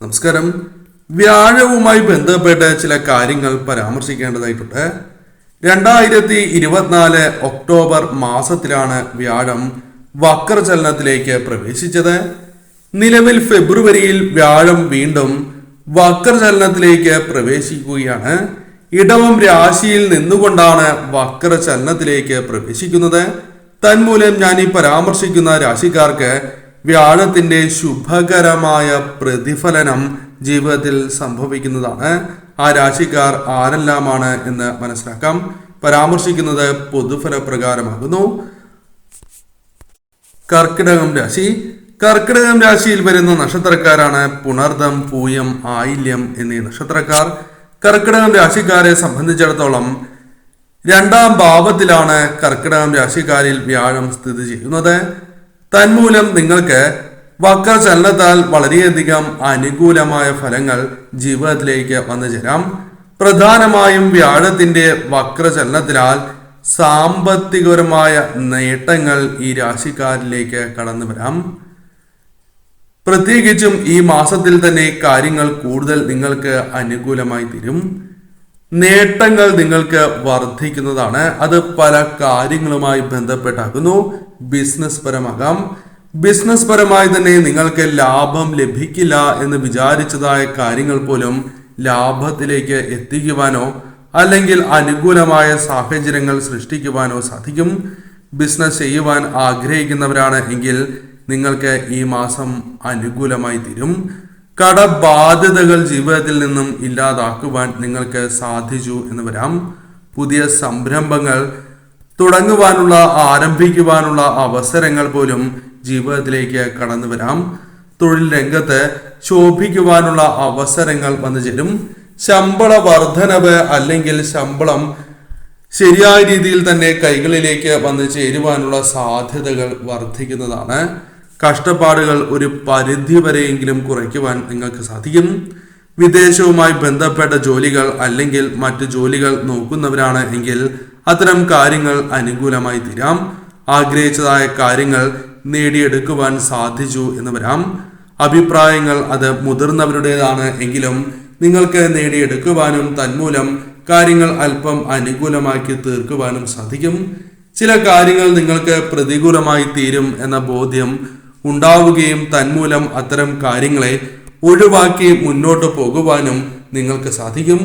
നമസ്കാരം. വ്യാഴവുമായി ബന്ധപ്പെട്ട ചില കാര്യങ്ങൾ പരാമർശിക്കേണ്ടതായിട്ടുണ്ട്. 2024 ഒക്ടോബർ മാസത്തിലാണ് വ്യാഴം വക്രചലനത്തിലേക്ക് പ്രവേശിച്ചത്. നിലവിൽ ഫെബ്രുവരിയിൽ വ്യാഴം വീണ്ടും വക്രചലനത്തിലേക്ക് പ്രവേശിക്കുകയാണ്. ഇടവം രാശിയിൽ നിന്നുകൊണ്ടാണ് വക്രചലനത്തിലേക്ക് പ്രവേശിക്കുന്നത്. തന്മൂലം ഞാൻ ഈ പരാമർശിക്കുന്ന രാശിക്കാർക്ക് വ്യാഴത്തിന്റെ ശുഭകരമായ പ്രതിഫലനം ജീവിതത്തിൽ സംഭവിക്കുന്നതാണ്. ആ രാശിക്കാർ ആരെല്ലാമാണ് എന്ന് മനസ്സിലാക്കാം. പരാമർശിക്കുന്നത് പൊതുഫല പ്രകാരമാകുന്നു. കർക്കിടകം രാശി. കർക്കിടകം രാശിയിൽ വരുന്ന നക്ഷത്രക്കാരാണ് പുണർദം, പൂയം, ആയില്യം എന്നീ നക്ഷത്രക്കാർ. കർക്കിടകം രാശിക്കാരെ സംബന്ധിച്ചിടത്തോളം 2ാം ഭാവത്തിലാണ് കർക്കിടകം രാശിക്കാരിൽ വ്യാഴം സ്ഥിതി ചെയ്യുന്നത്. തന്മൂലം നിങ്ങൾക്ക് വക്രചലനത്താൽ വളരെയധികം അനുകൂലമായ ഫലങ്ങൾ ജീവിതത്തിലേക്ക് വന്നു ചേരാം. പ്രധാനമായും വ്യാഴത്തിന്റെ വക്രചലനത്തിനാൽ സാമ്പത്തികപരമായ നേട്ടങ്ങൾ ഈ രാശിക്കാരിലേക്ക് കടന്നു വരാം. പ്രത്യേകിച്ചും ഈ മാസത്തിൽ തന്നെ കാര്യങ്ങൾ കൂടുതൽ നിങ്ങൾക്ക് അനുകൂലമായി തീരും. നേട്ടങ്ങൾ നിങ്ങൾക്ക് വർദ്ധിക്കുന്നതാണ്. അത് പല കാര്യങ്ങളുമായി ബന്ധപ്പെട്ടാകുന്നു. ബിസിനസ് പരമാകാം. ബിസിനസ് പരമായി തന്നെ നിങ്ങൾക്ക് ലാഭം ലഭിക്കില്ല എന്ന് വിചാരിച്ചതായ കാര്യങ്ങൾ പോലും ലാഭത്തിലേക്ക് എത്തിക്കുവാനോ അല്ലെങ്കിൽ അനുകൂലമായ സാഹചര്യങ്ങൾ സൃഷ്ടിക്കുവാനോ സാധിക്കും. ബിസിനസ് ചെയ്യുവാൻ ആഗ്രഹിക്കുന്നവരാണ് എങ്കിൽ നിങ്ങൾക്ക് ഈ മാസം അനുകൂലമായി തീരും. കടബാധ്യതകൾ ജീവിതത്തിൽ നിന്നും ഇല്ലാതാക്കുവാൻ നിങ്ങൾക്ക് സാധിച്ചു എന്ന് വരാം. പുതിയ സംരംഭങ്ങൾ തുടങ്ങുവാനുള്ള ആരംഭിക്കുവാനുള്ള അവസരങ്ങൾ പോലും ജീവിതത്തിലേക്ക് കടന്നു വരാം. തൊഴിൽ രംഗത്ത് ശോഭിക്കുവാനുള്ള അവസരങ്ങൾ വന്നു ചേരും. ശമ്പള വർധനവ് അല്ലെങ്കിൽ ശമ്പളം ശരിയായ രീതിയിൽ തന്നെ കൈകളിലേക്ക് വന്നു ചേരുവാനുള്ള സാധ്യതകൾ വർദ്ധിക്കുന്നതാണ്. കഷ്ടപ്പാടുകൾ ഒരു പരിധി വരെയെങ്കിലും കുറയ്ക്കുവാൻ നിങ്ങൾക്ക് സാധിക്കും. വിദേശവുമായി ബന്ധപ്പെട്ട ജോലികൾ അല്ലെങ്കിൽ മറ്റു ജോലികൾ നോക്കുന്നവരാണ് എങ്കിൽ അത്തരം കാര്യങ്ങൾ അനുകൂലമായി തീരാം. ആഗ്രഹിച്ചതായ കാര്യങ്ങൾ നേടിയെടുക്കുവാൻ സാധിച്ചു എന്ന് വരാം. അഭിപ്രായങ്ങൾ അത് മുതിർന്നവരുടേതാണ് എങ്കിലും നിങ്ങൾക്ക് നേടിയെടുക്കുവാനും തന്മൂലം കാര്യങ്ങൾ അല്പം അനുകൂലമാക്കി തീർക്കുവാനും സാധിക്കും. ചില കാര്യങ്ങൾ നിങ്ങൾക്ക് പ്രതികൂലമായി തീരും എന്ന ബോധ്യം ഉണ്ടാവുകയും തന്മൂലം അത്തരം കാര്യങ്ങളെ ഒഴിവാക്കി മുന്നോട്ട് പോകുവാനും നിങ്ങൾക്ക് സാധിക്കും.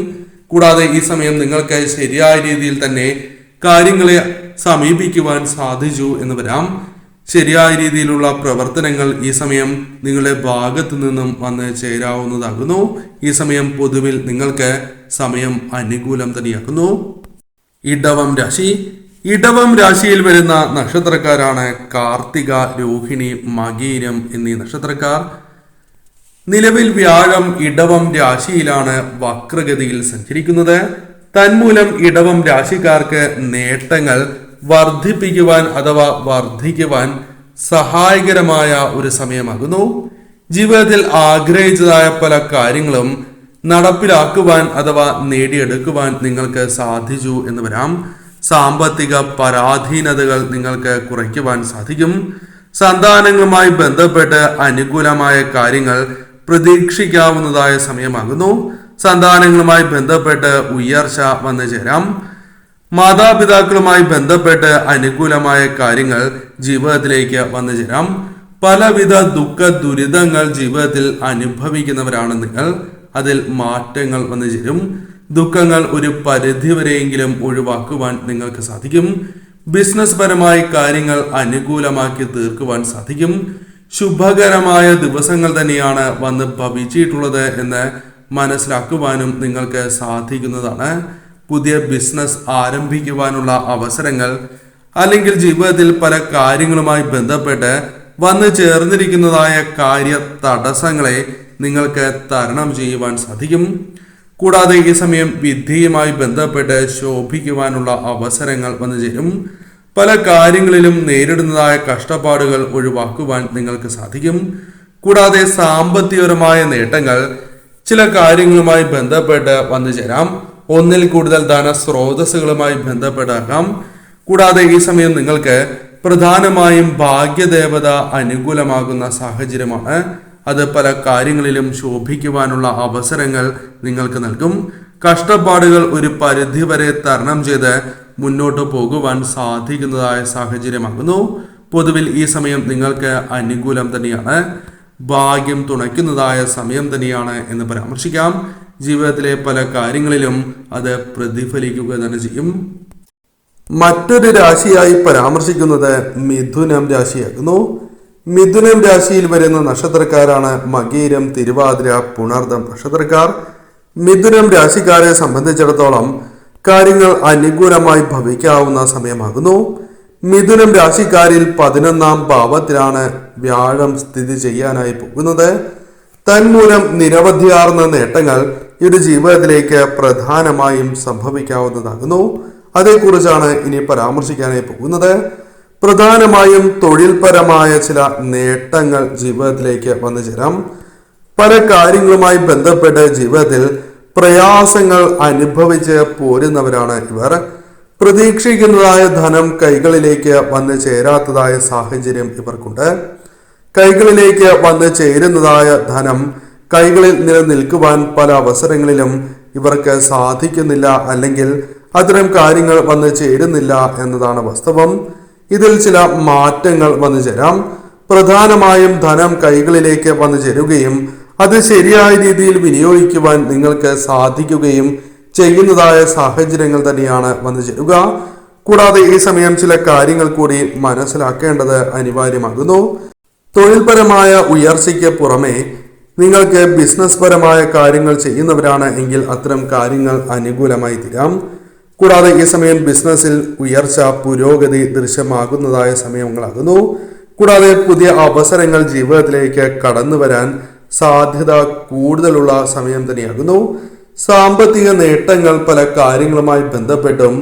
കൂടാതെ ഈ സമയം നിങ്ങൾക്ക് ശരിയായ രീതിയിൽ തന്നെ കാര്യങ്ങളെ സമീപിക്കുവാൻ സാധിച്ചു എന്ന് വരാം. ശരിയായ രീതിയിലുള്ള പ്രവർത്തനങ്ങൾ ഈ സമയം നിങ്ങളുടെ ഭാഗത്തു നിന്നും വന്ന് ചേരാവുന്നതാകുന്നു. ഈ സമയം പൊതുവിൽ നിങ്ങൾക്ക് സമയം അനുകൂലം തന്നെയാക്കുന്നു. ഇടവം രാശി. ഇടവം രാശിയിൽ വരുന്ന നക്ഷത്രക്കാരാണ് കാർത്തിക, രോഹിണി, മകീരം എന്നീ നക്ഷത്രക്കാർ. നിലവിൽ വ്യാഴം ഇടവം രാശിയിലാണ് വക്രഗതിയിൽ സഞ്ചരിക്കുന്നത്. തന്മൂലം ഇടവം രാശിക്കാർക്ക് നേട്ടങ്ങൾ വർദ്ധിപ്പിക്കുവാൻ അഥവാ വർദ്ധിക്കുവാൻ സഹായകരമായ ഒരു സമയമാകുന്നു. ജീവിതത്തിൽ ആഗ്രഹിച്ചതായ പല കാര്യങ്ങളും നടപ്പിലാക്കുവാൻ അഥവാ നേടിയെടുക്കുവാൻ നിങ്ങൾക്ക് സാധിച്ചു എന്ന് വരാം. സാമ്പത്തിക പരാധീനതകൾ നിങ്ങൾക്ക് കുറയ്ക്കുവാൻ സാധിക്കും. സന്താനങ്ങളുമായി ബന്ധപ്പെട്ട് അനുകൂലമായ കാര്യങ്ങൾ പ്രതീക്ഷിക്കാവുന്നതായ സമയമാകുന്നു. സന്താനങ്ങളുമായി ബന്ധപ്പെട്ട് ഉയർച്ച വന്നു ചേരാം. മാതാപിതാക്കളുമായി ബന്ധപ്പെട്ട് അനുകൂലമായ കാര്യങ്ങൾ ജീവിതത്തിലേക്ക് വന്നു ചേരാം. പലവിധ ദുഃഖ ദുരിതങ്ങൾ ജീവിതത്തിൽ അനുഭവിക്കുന്നവരാണ് നിങ്ങൾ. അതിൽ മാറ്റങ്ങൾ വന്നു ചേരും. ദുഃഖങ്ങൾ ഒരു പരിധിവരെയെങ്കിലും ഒഴിവാക്കുവാൻ നിങ്ങൾക്ക് സാധിക്കും. ബിസിനസ് പരമായി കാര്യങ്ങൾ അനുകൂലമാക്കി തീർക്കുവാൻ സാധിക്കും. ശുഭകരമായ ദിവസങ്ങൾ തന്നെയാണ് വന്ന് ഭവിച്ചിട്ടുള്ളത് എന്ന് മനസ്സിലാക്കുവാനും നിങ്ങൾക്ക് സാധിക്കുന്നതാണ്. പുതിയ ബിസിനസ് ആരംഭിക്കുവാനുള്ള അവസരങ്ങൾ അല്ലെങ്കിൽ ജീവിതത്തിൽ പല കാര്യങ്ങളുമായി ബന്ധപ്പെട്ട് വന്നു ചേർന്നിരിക്കുന്നതായ കാര്യ തടസ്സങ്ങളെ നിങ്ങൾക്ക് തരണം ചെയ്യുവാൻ സാധിക്കും. കൂടാതെ ഈ സമയം വിദ്യയുമായി ബന്ധപ്പെട്ട് ശോഭിക്കുവാനുള്ള അവസരങ്ങൾ വന്നു ചേരും. പല കാര്യങ്ങളിലും നേരിടുന്നതായ കഷ്ടപ്പാടുകൾ ഒഴിവാക്കുവാൻ നിങ്ങൾക്ക് സാധിക്കും. കൂടാതെ സാമ്പത്തികപരമായ നേട്ടങ്ങൾ ചില കാര്യങ്ങളുമായി ബന്ധപ്പെട്ട് വന്നു ചേരാം. ഒന്നിൽ കൂടുതൽ ധനസ്രോതസ്സുകളുമായി ബന്ധപ്പെട്ടാകാം. കൂടാതെ ഈ സമയം നിങ്ങൾക്ക് പ്രധാനമായും ഭാഗ്യദേവത അനുകൂലമാകുന്ന സാഹചര്യമാണ്. അത് പല കാര്യങ്ങളിലും ശോഭിക്കുവാനുള്ള അവസരങ്ങൾ നിങ്ങൾക്ക് നൽകും. കഷ്ടപ്പാടുകൾ ഒരു പരിധിവരെ തരണം ചെയ്ത് മുന്നോട്ട് പോകുവാൻ സാധിക്കുന്നതായ സാഹചര്യമാകുന്നു. പൊതുവിൽ ഈ സമയം നിങ്ങൾക്ക് അനുകൂലം തന്നെയാണ്. ഭാഗ്യം തുണയ്ക്കുന്നതായ സമയം തന്നെയാണ് എന്ന് പരാമർശിക്കാം. ജീവിതത്തിലെ പല കാര്യങ്ങളിലും അത് പ്രതിഫലിക്കുക തന്നെ ചെയ്യും. മറ്റൊരു രാശിയായി പരാമർശിക്കുന്നത് മിഥുനം രാശിയാകുന്നു. മിഥുനം രാശിയിൽ വരുന്ന നക്ഷത്രക്കാരാണ് മകീരം, തിരുവാതിര, പുണർദം നക്ഷത്രക്കാർ. മിഥുനം രാശിക്കാരെ സംബന്ധിച്ചിടത്തോളം കാര്യങ്ങൾ അനുകൂലമായി ഭവിക്കാവുന്ന സമയമാകുന്നു. മിഥുനം രാശിക്കാരിൽ 11ാം ഭാവത്തിലാണ് വ്യാഴം സ്ഥിതി ചെയ്യാനായി പോകുന്നത്. തന്മൂലം നിരവധിയാർന്ന നേട്ടങ്ങൾ ഒരു ജീവിതത്തിലേക്ക് പ്രധാനമായും സംഭവിക്കാവുന്നതാകുന്നു. അതേക്കുറിച്ചാണ് ഇനി പരാമർശിക്കാനായി പോകുന്നത്. പ്രധാനമായും തൊഴിൽപരമായ ചില നേട്ടങ്ങൾ ജീവിതത്തിലേക്ക് വന്നു ചേരാം. പല കാര്യങ്ങളുമായി ബന്ധപ്പെട്ട് ജീവിതത്തിൽ പ്രയാസങ്ങൾ അനുഭവിച്ച് പോരുന്നവരാണ് ഇവർ. പ്രതീക്ഷിക്കുന്നതായ ധനം കൈകളിലേക്ക് വന്നു ചേരാത്തതായ സാഹചര്യം ഇവർക്കുണ്ട്. കൈകളിലേക്ക് വന്നു ചേരുന്നതായ ധനം കൈകളിൽ നിലനിൽക്കുവാൻ പല അവസരങ്ങളിലും ഇവർക്ക് സാധിക്കുന്നില്ല, അല്ലെങ്കിൽ അത്തരം കാര്യങ്ങൾ വന്നു ചേരുന്നില്ല എന്നതാണ് വാസ്തവം. ഇതിൽ ചില മാറ്റങ്ങൾ വന്നു ചേരാം. പ്രധാനമായും ധനം കൈകളിലേക്ക് വന്നു ചേരുകയും അത് ശരിയായ രീതിയിൽ വിനിയോഗിക്കുവാൻ നിങ്ങൾക്ക് സാധിക്കുകയും ചെയ്യുന്നതായ സാഹചര്യങ്ങൾ തന്നെയാണ് വന്നു ചേരുക. കൂടാതെ ഈ സമയം ചില കാര്യങ്ങൾ കൂടി മനസ്സിലാക്കേണ്ടത് അനിവാര്യമാകുന്നു. തൊഴിൽപരമായ ഉയർച്ചയ്ക്ക് പുറമെ നിങ്ങൾക്ക് ബിസിനസ് പരമായ കാര്യങ്ങൾ ചെയ്യുന്നവരാണ് എങ്കിൽ അത്തരം കാര്യങ്ങൾ അനുകൂലമായി തീരാം. കൂടാതെ ഈ സമയം ബിസിനസ്സിൽ ഉയർച്ച, പുരോഗതി ദൃശ്യമാകുന്നതായ സമയങ്ങളാകുന്നു. കൂടാതെ പുതിയ അവസരങ്ങൾ ജീവിതത്തിലേക്ക് കടന്നു വരാൻ സാധ്യത കൂടുതലുള്ള സമയം തന്നെയാകുന്നു. സാമ്പത്തിക നേട്ടങ്ങൾ പല കാര്യങ്ങളുമായി ബന്ധപ്പെട്ടും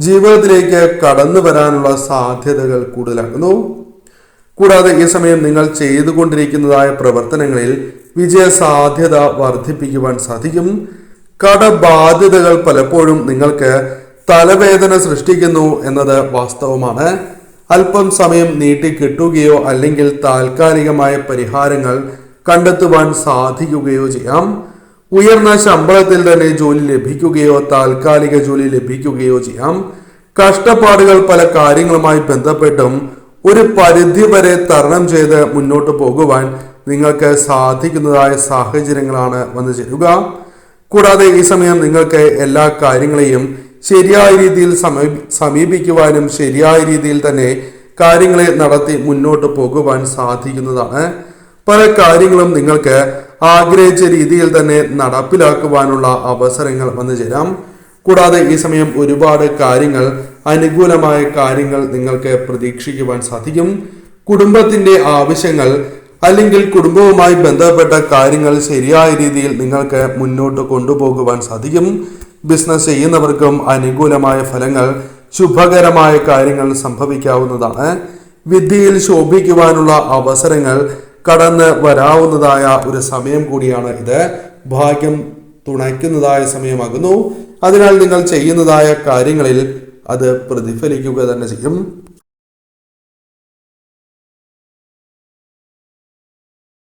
ജീവിതത്തിലേക്ക് കടന്നു വരാനുള്ള സാധ്യതകൾ കൂടുതലാകുന്നു. കൂടാതെ ഈ സമയം നിങ്ങൾ ചെയ്തുകൊണ്ടിരിക്കുന്നതായ പ്രവർത്തനങ്ങളിൽ വിജയ സാധ്യത വർദ്ധിപ്പിക്കുവാൻ സാധിക്കും. കടബാധ്യതകൾ പലപ്പോഴും നിങ്ങൾക്ക് തലവേദന സൃഷ്ടിക്കുന്നു എന്നത് വാസ്തവമാണ്. അല്പം സമയം നീട്ടി കിട്ടുകയോ അല്ലെങ്കിൽ താൽക്കാലികമായ പരിഹാരങ്ങൾ കണ്ടെത്തുവാൻ സാധിക്കുകയോ ചെയ്യാം. ഉയർന്ന ശമ്പളത്തിൽ തന്നെ ജോലി ലഭിക്കുകയോ താൽക്കാലിക ജോലി ലഭിക്കുകയോ ചെയ്യാം. കഷ്ടപ്പാടുകൾ പല കാര്യങ്ങളുമായി ബന്ധപ്പെട്ടും ഒരു പരിധി വരെ തരണം ചെയ്ത് മുന്നോട്ട് പോകുവാൻ നിങ്ങൾക്ക് സാധിക്കുന്നതായ സാഹചര്യങ്ങളാണ് വന്നു ചേരുക. കൂടാതെ ഈ സമയം നിങ്ങൾക്ക് എല്ലാ കാര്യങ്ങളെയും ശരിയായ രീതിയിൽ സമീപിക്കുവാനും ശരിയായ രീതിയിൽ തന്നെ കാര്യങ്ങളെ നടത്തി മുന്നോട്ട് പോകുവാൻ സാധിക്കുന്നതാണ്. പല കാര്യങ്ങളും നിങ്ങൾക്ക് ആഗ്രഹിച്ച രീതിയിൽ തന്നെ നടപ്പിലാക്കുവാനുള്ള അവസരങ്ങൾ വന്നു ചേരാം. കൂടാതെ ഈ സമയം ഒരുപാട് കാര്യങ്ങൾ, അനുകൂലമായ കാര്യങ്ങൾ നിങ്ങൾക്ക് പ്രതീക്ഷിക്കുവാൻ സാധിക്കും. കുടുംബത്തിന്റെ ആവശ്യങ്ങൾ അല്ലെങ്കിൽ കുടുംബവുമായി ബന്ധപ്പെട്ട കാര്യങ്ങൾ ശരിയായ രീതിയിൽ നിങ്ങൾക്ക് മുന്നോട്ട് കൊണ്ടുപോകുവാൻ സാധിക്കും. ബിസിനസ് ചെയ്യുന്നവർക്കും അനുകൂലമായ ഫലങ്ങൾ, ശുഭകരമായ കാര്യങ്ങൾ സംഭവിക്കാവുന്നതാണ്. വിദ്യയിൽ ശോഭിക്കുവാനുള്ള അവസരങ്ങൾ കടന്ന് വരാവുന്നതായ ഒരു സമയം കൂടിയാണ് ഇത്. ഭാഗ്യം തുണയ്ക്കുന്നതായ സമയമാകുന്നു. അതിനാൽ നിങ്ങൾ ചെയ്യുന്നതായ കാര്യങ്ങളിൽ അത് പ്രതിഫലിക്കുക തന്നെ ചെയ്യും.